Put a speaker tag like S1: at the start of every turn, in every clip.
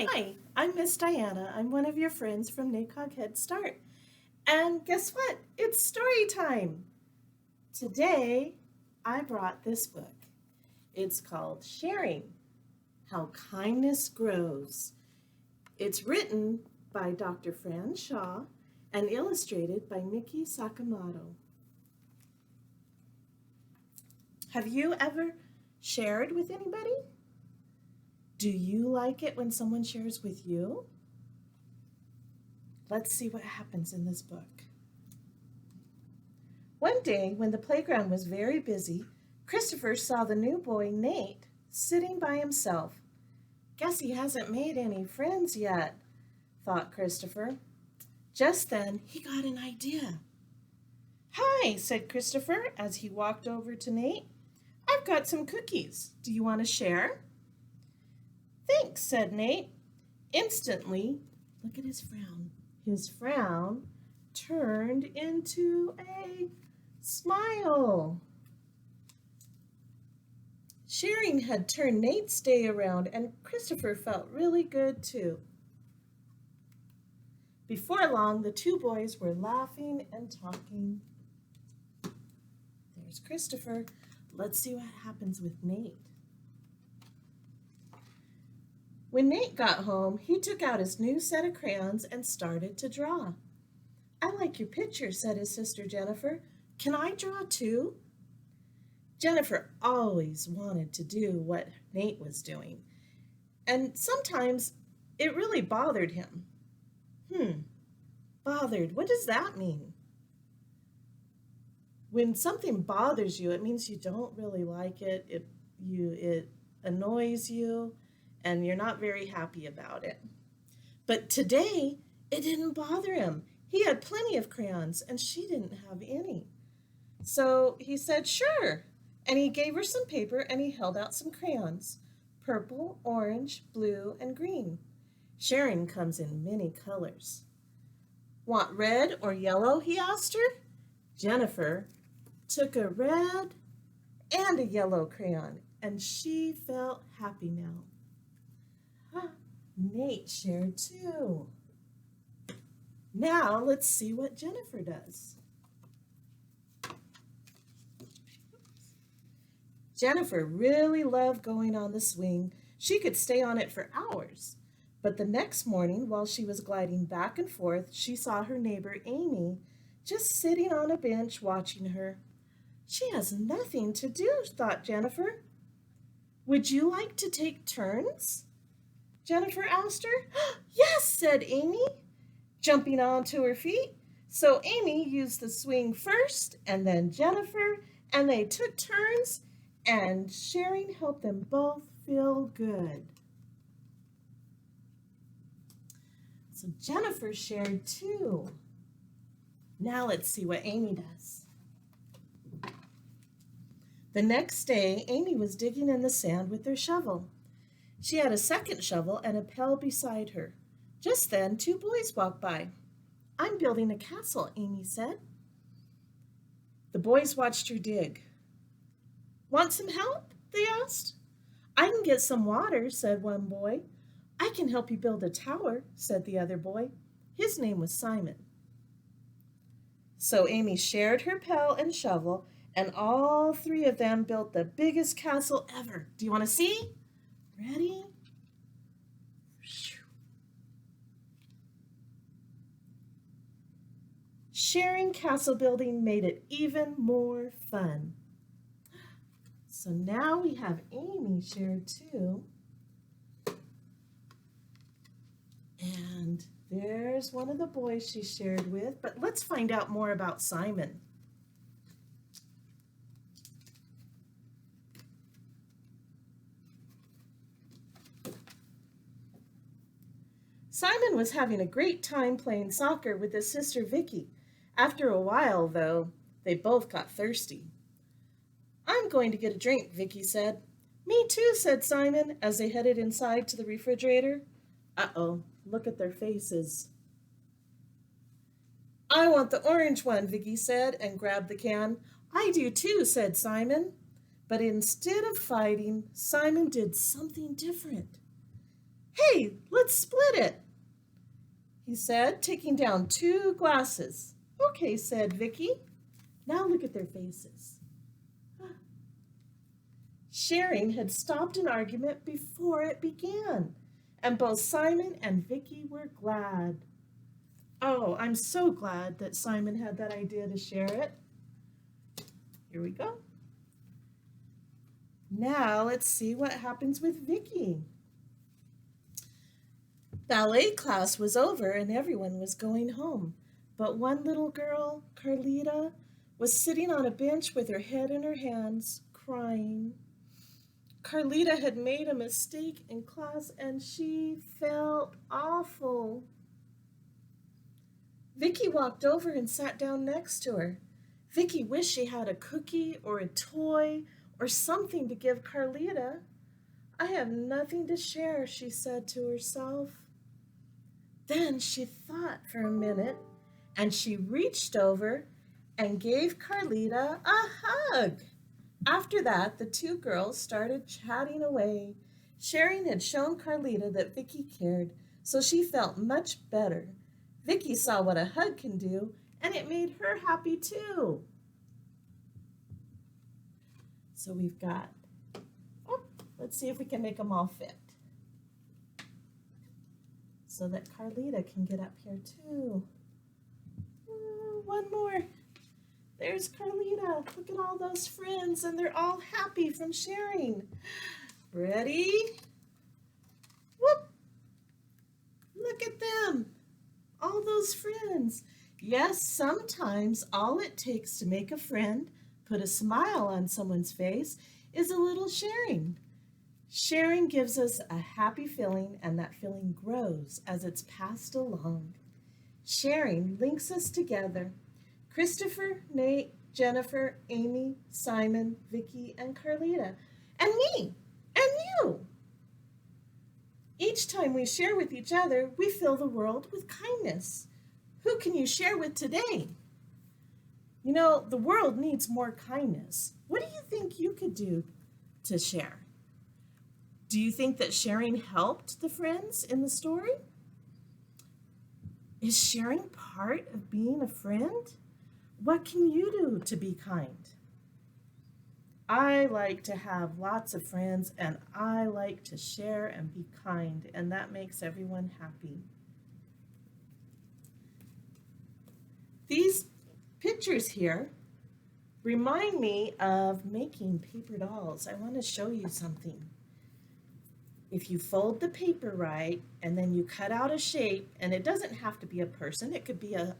S1: Hi, I'm Miss Diana. I'm one of your friends from NACOG Head Start. And guess what? It's story time. Today, I brought this book. It's called Sharing, How Kindness Grows. It's written by Dr. Fran Shaw and illustrated by Miki Sakamoto. Have you ever shared with anybody? Do you like it when someone shares with you? Let's see what happens in this book. One day, when the playground was very busy, Christopher saw the new boy, Nate, sitting by himself. Guess he hasn't made any friends yet, thought Christopher. Just then, he got an idea. Hi, said Christopher as he walked over to Nate. I've got some cookies. Do you want to share? Thanks, said Nate. Instantly, look at his frown. His frown turned into a smile. Sharing had turned Nate's day around, and Christopher felt really good too. Before long, the two boys were laughing and talking. There's Christopher. Let's see what happens with Nate. When Nate got home, he took out his new set of crayons and started to draw. I like your picture, said his sister Jennifer. Can I draw too? Jennifer always wanted to do what Nate was doing, and sometimes it really bothered him. Bothered, what does that mean? When something bothers you, it means you don't really like it, it annoys you, and you're not very happy about it. But today, it didn't bother him. He had plenty of crayons, and she didn't have any. So he said, sure, and he gave her some paper, and he held out some crayons, purple, orange, blue, and green. Sharing comes in many colors. Want red or yellow, he asked her. Jennifer took a red and a yellow crayon, and she felt happy now. Nate shared too. Now let's see what Jennifer does. Jennifer really loved going on the swing. She could stay on it for hours. But the next morning, while she was gliding back and forth, she saw her neighbor Amy just sitting on a bench watching her. She has nothing to do, thought Jennifer. Would you like to take turns? Jennifer asked her. Yes, said Amy, jumping onto her feet. So Amy used the swing first, and then Jennifer, and they took turns, and sharing helped them both feel good. So Jennifer shared too. Now let's see what Amy does. The next day, Amy was digging in the sand with her shovel. She had a second shovel and a pail beside her. Just then, two boys walked by. I'm building a castle, Amy said. The boys watched her dig. Want some help? They asked. I can get some water, said one boy. I can help you build a tower, said the other boy. His name was Simon. So Amy shared her pail and shovel, and all three of them built the biggest castle ever. Do you want to see? Ready? Sharing castle building made it even more fun. So now we have Amy shared too. And there's one of the boys she shared with, but let's find out more about Simon. Simon was having a great time playing soccer with his sister Vicky. After a while, though, they both got thirsty. I'm going to get a drink, Vicky said. Me too, said Simon as they headed inside to the refrigerator. Uh-oh, look at their faces. I want the orange one, Vicky said, and grabbed the can. I do too, said Simon. But instead of fighting, Simon did something different. Hey, let's split it, he said, taking down 2 glasses. Okay, said Vicky. Now look at their faces. Sharing had stopped an argument before it began, and both Simon and Vicky were glad. Oh, I'm so glad that Simon had that idea to share it. Here we go. Now let's see what happens with Vicky. Ballet class was over and everyone was going home, but one little girl, Carlita, was sitting on a bench with her head in her hands, crying. Carlita had made a mistake in class and she felt awful. Vicky walked over and sat down next to her. Vicky wished she had a cookie or a toy or something to give Carlita. I have nothing to share, she said to herself. Then she thought for a minute and she reached over and gave Carlita a hug. After that, the 2 girls started chatting away. Sharing had shown Carlita that Vicky cared, so she felt much better. Vicky saw what a hug can do, and it made her happy too. So we've got, let's see if we can make them all fit, so that Carlita can get up here too. One more. There's Carlita. Look at all those friends, and they're all happy from sharing. Ready? Whoop! Look at them. All those friends. Yes, sometimes all it takes to make a friend, put a smile on someone's face, is a little sharing. Sharing gives us a happy feeling, and that feeling grows as it's passed along. Sharing links us together. Christopher, Nate, Jennifer, Amy, Simon, Vicky, and Carlita, and me, and you. Each time we share with each other, we fill the world with kindness. Who can you share with today? You know, the world needs more kindness. What do you think you could do to share? Do you think that sharing helped the friends in the story? Is sharing part of being a friend? What can you do to be kind? I like to have lots of friends, and I like to share and be kind, and that makes everyone happy. These pictures here remind me of making paper dolls. I want to show you something. If you fold the paper right, and then you cut out a shape, and it doesn't have to be a person, it could be a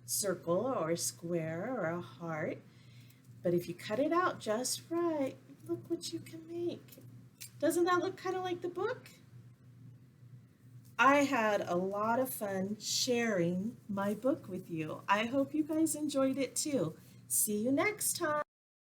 S1: circle or a square or a heart, but if you cut it out just right, look what you can make. Doesn't that look kind of like the book? I had a lot of fun sharing my book with you. I hope you guys enjoyed it too. See you next time.